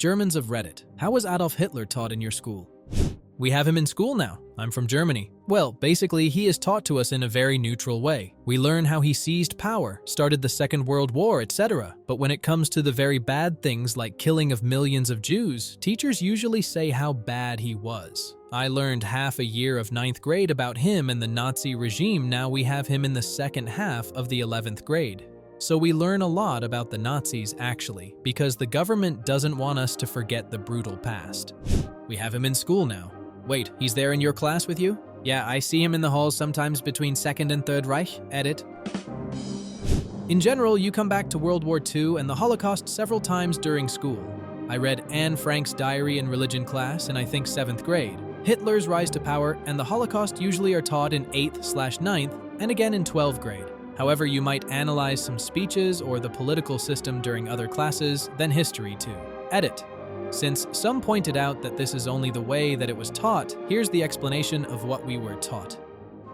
Germans of Reddit, how was Adolf Hitler taught in your school? We have him in school now. I'm from Germany. Well, basically, he is taught to us in a very neutral way. We learn how he seized power, started the Second World War, etc. But when it comes to the very bad things like killing of millions of Jews, teachers usually say how bad he was. I learned half a year of 9th grade about him and the Nazi regime. Now we have him in the second half of the 11th grade. So we learn a lot about the Nazis actually, because the government doesn't want us to forget the brutal past. We have him in school now. Wait, he's there in your class with you? Yeah, I see him in the halls sometimes between Second and Third Reich. Edit. In general, you come back to World War II and the Holocaust several times during school. I read Anne Frank's diary in religion class in I think 7th grade. Hitler's rise to power and the Holocaust usually are taught in 8th/9th and again in 12th grade. However, you might analyze some speeches or the political system during other classes, then history too. Edit. Since some pointed out that this is only the way that it was taught, here's the explanation of what we were taught.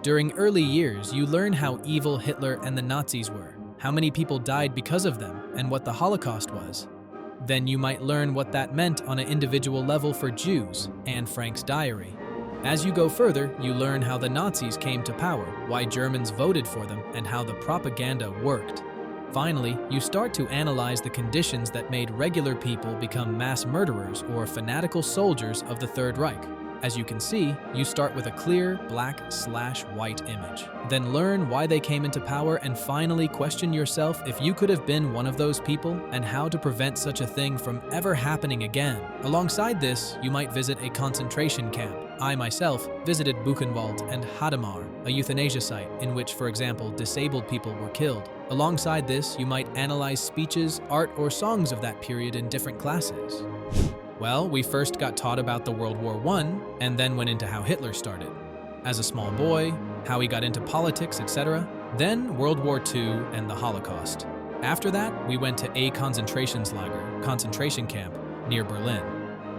During early years, you learn how evil Hitler and the Nazis were, how many people died because of them, and what the Holocaust was. Then you might learn what that meant on an individual level for Jews, Anne Frank's diary. As you go further, you learn how the Nazis came to power, why Germans voted for them, and how the propaganda worked. Finally, you start to analyze the conditions that made regular people become mass murderers or fanatical soldiers of the Third Reich. As you can see, you start with a clear black/white image. Then learn why they came into power and finally question yourself if you could have been one of those people and how to prevent such a thing from ever happening again. Alongside this, you might visit a concentration camp. I myself visited Buchenwald and Hadamar, a euthanasia site in which, for example, disabled people were killed. Alongside this, you might analyze speeches, art, or songs of that period in different classes. Well, we first got taught about the World War I and then went into how Hitler started. As a small boy, how he got into politics, etc. Then World War II and the Holocaust. After that, we went to a Konzentrationslager, concentration camp, near Berlin.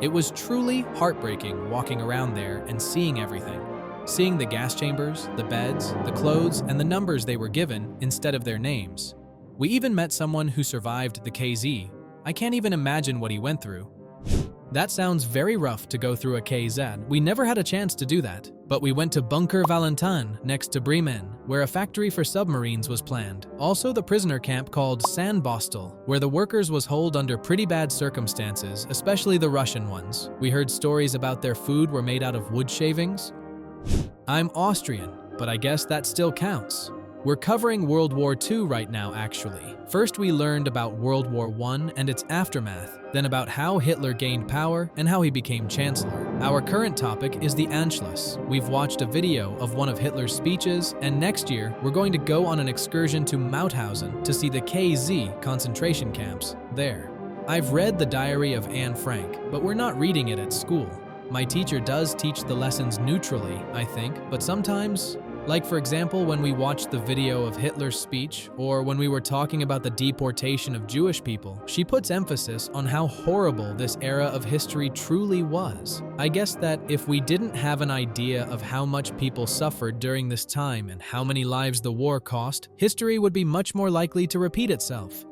It was truly heartbreaking walking around there and seeing everything. Seeing the gas chambers, the beds, the clothes, and the numbers they were given instead of their names. We even met someone who survived the KZ. I can't even imagine what he went through. That sounds very rough to go through a KZ. We never had a chance to do that, but we went to Bunker Valentin next to Bremen, where a factory for submarines was planned. Also the prisoner camp called Sandbostel, where the workers was held under pretty bad circumstances, especially the Russian ones. We heard stories about their food were made out of wood shavings. I'm Austrian, but I guess that still counts. We're covering World War II right now, actually. First, we learned about World War I and its aftermath, then about how Hitler gained power and how he became chancellor. Our current topic is the Anschluss. We've watched a video of one of Hitler's speeches, and next year, we're going to go on an excursion to Mauthausen to see the KZ concentration camps there. I've read the diary of Anne Frank, but we're not reading it at school. My teacher does teach the lessons neutrally, I think, but sometimes, like for example when we watched the video of Hitler's speech or when we were talking about the deportation of Jewish people, she puts emphasis on how horrible this era of history truly was. I guess that if we didn't have an idea of how much people suffered during this time and how many lives the war cost, history would be much more likely to repeat itself.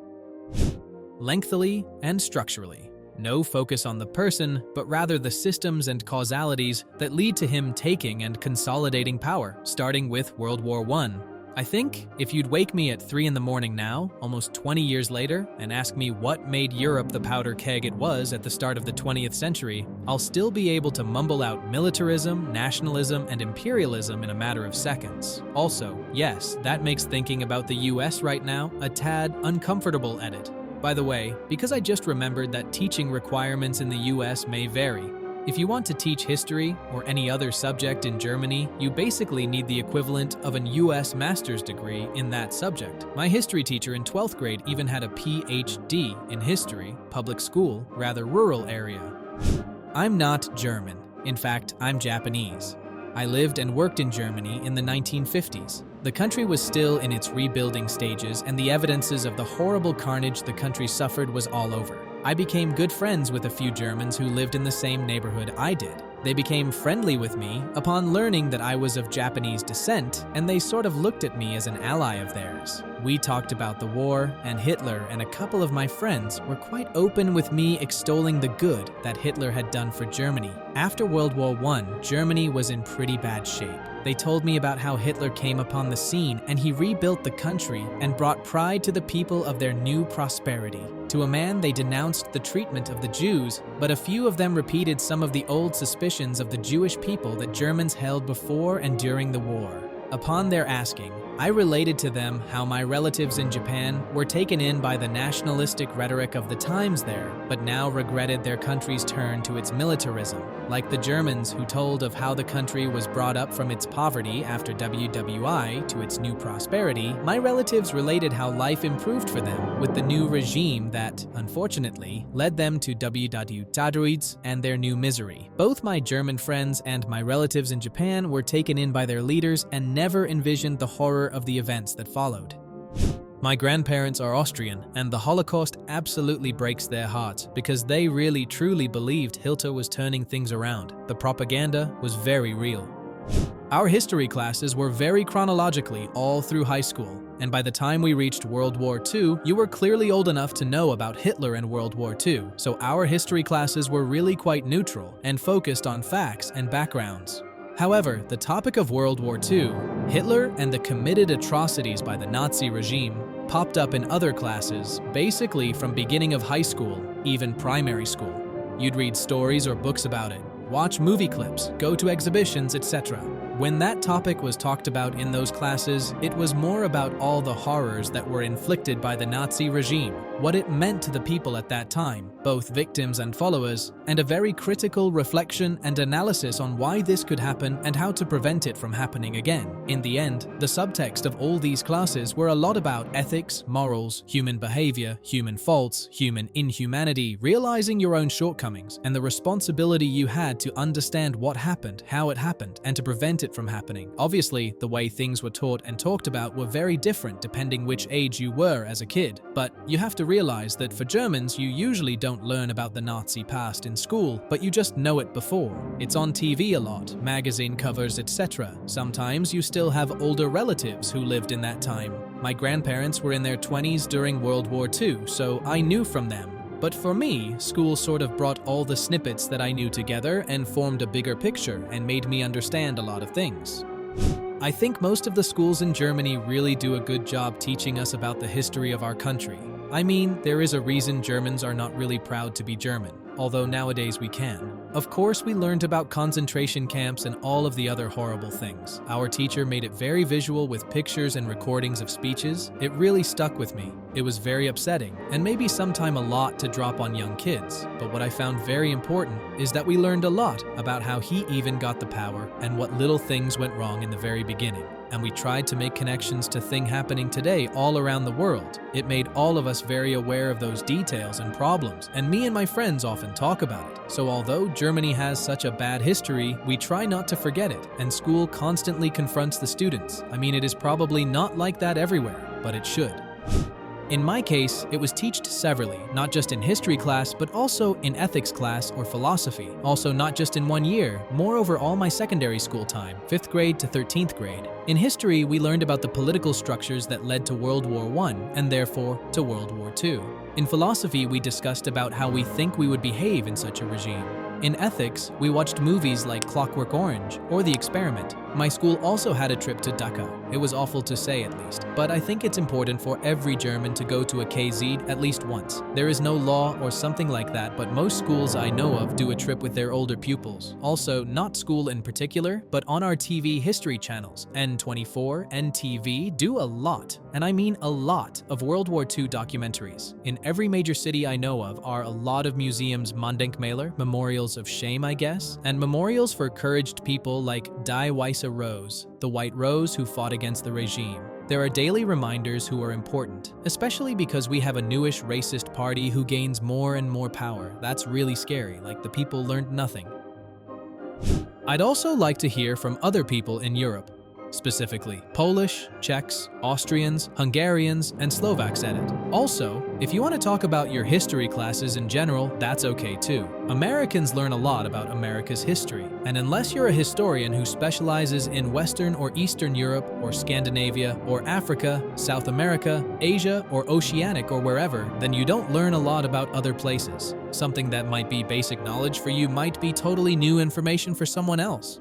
Lengthily and structurally. No focus on the person, but rather the systems and causalities that lead to him taking and consolidating power, starting with World War I. I think if you'd wake me at 3 in the morning now, almost 20 years later, and ask me what made Europe the powder keg it was at the start of the 20th century, I'll still be able to mumble out militarism, nationalism, and imperialism in a matter of seconds. Also, yes, that makes thinking about the US right now a tad uncomfortable edit. By the way, because I just remembered that teaching requirements in the US may vary. If you want to teach history or any other subject in Germany, you basically need the equivalent of an US master's degree in that subject. My history teacher in 12th grade even had a PhD in history, public school, rather rural area. I'm not German. In fact, I'm Japanese. I lived and worked in Germany in the 1950s. The country was still in its rebuilding stages, and the evidences of the horrible carnage the country suffered was all over. I became good friends with a few Germans who lived in the same neighborhood I did. They became friendly with me upon learning that I was of Japanese descent, and they sort of looked at me as an ally of theirs. We talked about the war, and Hitler and a couple of my friends were quite open with me extolling the good that Hitler had done for Germany. After World War I, Germany was in pretty bad shape. They told me about how Hitler came upon the scene and he rebuilt the country and brought pride to the people of their new prosperity. To a man, they denounced the treatment of the Jews, but a few of them repeated some of the old suspicions of the Jewish people that Germans held before and during the war. Upon their asking, I related to them how my relatives in Japan were taken in by the nationalistic rhetoric of the times there, but now regretted their country's turn to its militarism. Like the Germans who told of how the country was brought up from its poverty after WWI to its new prosperity, my relatives related how life improved for them with the new regime that, unfortunately, led them to WWW and their new misery. Both my German friends and my relatives in Japan were taken in by their leaders and never envisioned the horror of the events that followed. My grandparents are Austrian, and the Holocaust absolutely breaks their hearts because they really truly believed Hitler was turning things around. The propaganda was very real. Our history classes were very chronologically all through high school, and by the time we reached World War II, you were clearly old enough to know about Hitler and World War II, so our history classes were really quite neutral and focused on facts and backgrounds. However, the topic of World War II, Hitler and the committed atrocities by the Nazi regime, popped up in other classes, basically from beginning of high school, even primary school. You'd read stories or books about it, watch movie clips, go to exhibitions, etc. When that topic was talked about in those classes, it was more about all the horrors that were inflicted by the Nazi regime, what it meant to the people at that time, both victims and followers, and a very critical reflection and analysis on why this could happen and how to prevent it from happening again. In the end, the subtext of all these classes were a lot about ethics, morals, human behavior, human faults, human inhumanity, realizing your own shortcomings, and the responsibility you had to understand what happened, how it happened, and to prevent it from happening. Obviously, the way things were taught and talked about were very different depending which age you were as a kid, but you have to realize that for Germans, you usually don't learn about the Nazi past in school, but you just know it before. It's on TV a lot, magazine covers, etc. Sometimes you still have older relatives who lived in that time. My grandparents were in their 20s during World War II, so I knew from them. But for me, school sort of brought all the snippets that I knew together and formed a bigger picture and made me understand a lot of things. I think most of the schools in Germany really do a good job teaching us about the history of our country. I mean, there is a reason Germans are not really proud to be German, although nowadays we can. Of course, we learned about concentration camps and all of the other horrible things. Our teacher made it very visual with pictures and recordings of speeches. It really stuck with me. It was very upsetting, and maybe sometime a lot to drop on young kids. But what I found very important is that we learned a lot about how he even got the power and what little things went wrong in the very beginning. And we tried to make connections to things happening today all around the world. It made all of us very aware of those details and problems, and me and my friends often talk about it. So although Germany has such a bad history, we try not to forget it, and school constantly confronts the students. I mean, it is probably not like that everywhere, but it should. In my case, it was taught severally, not just in history class, but also in ethics class or philosophy. Also not just in 1 year, moreover all my secondary school time, 5th grade to 13th grade. In history, we learned about the political structures that led to World War I, and therefore to World War II. In philosophy, we discussed about how we think we would behave in such a regime. In ethics, we watched movies like Clockwork Orange or The Experiment. My school also had a trip to Dachau. It was awful to say at least, but I think it's important for every German to go to a KZ at least once. There is no law or something like that, but most schools I know of do a trip with their older pupils. Also, not school in particular, but on our TV history channels, N24, NTV do a lot, and I mean a lot, of World War II documentaries. In every major city I know of are a lot of museums, Mahndenkmäler, memorials of shame, I guess, and memorials for couraged people like Die Weiße Rose, the White Rose who fought against the regime. There are daily reminders who are important, especially because we have a newish racist party who gains more and more power. That's really scary, like the people learned nothing. I'd also like to hear from other people in Europe. specifically Polish, Czechs, Austrians, Hungarians, and Slovaks at it. Also, if you want to talk about your history classes in general, that's okay too. Americans learn a lot about America's history, and unless you're a historian who specializes in Western or Eastern Europe or Scandinavia or Africa, South America, Asia, or Oceanic or wherever, then you don't learn a lot about other places. Something that might be basic knowledge for you might be totally new information for someone else.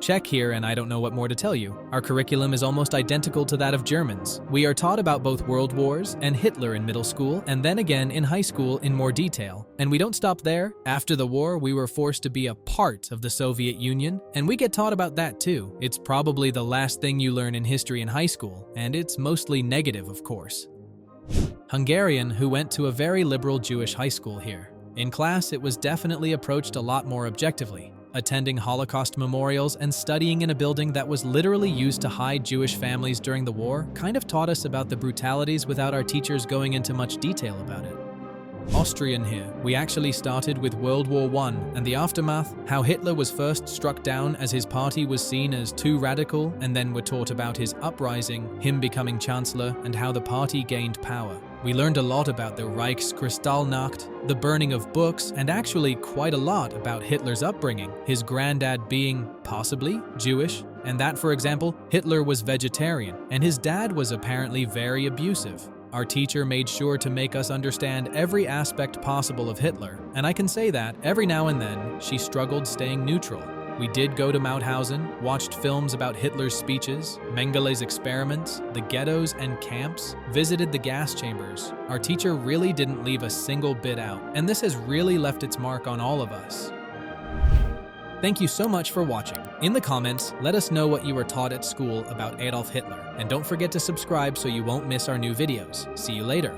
Check here, and I don't know what more to tell you. Our curriculum is almost identical to that of Germans. We are taught about both world wars and Hitler in middle school, and then again in high school in more detail. And we don't stop there. After the war, we were forced to be a part of the Soviet Union, and we get taught about that too. It's probably the last thing you learn in history in high school, and it's mostly negative, of course. Hungarian, who went to a very liberal Jewish high school here. In class, it was definitely approached a lot more objectively. Attending Holocaust memorials and studying in a building that was literally used to hide Jewish families during the war kind of taught us about the brutalities without our teachers going into much detail about it. Austrian here, we actually started with World War I and the aftermath, how Hitler was first struck down as his party was seen as too radical, and then were taught about his uprising, him becoming chancellor, and how the party gained power. We learned a lot about the Reichskristallnacht, the burning of books, and actually quite a lot about Hitler's upbringing, his granddad being possibly Jewish, and that, for example, Hitler was vegetarian, and his dad was apparently very abusive. Our teacher made sure to make us understand every aspect possible of Hitler, and I can say that, every now and then, she struggled staying neutral. We did go to Mauthausen, watched films about Hitler's speeches, Mengelé's experiments, the ghettos and camps, visited the gas chambers. Our teacher really didn't leave a single bit out, and this has really left its mark on all of us. Thank you so much for watching. In the comments, let us know what you were taught at school about Adolf Hitler, and don't forget to subscribe so you won't miss our new videos. See you later.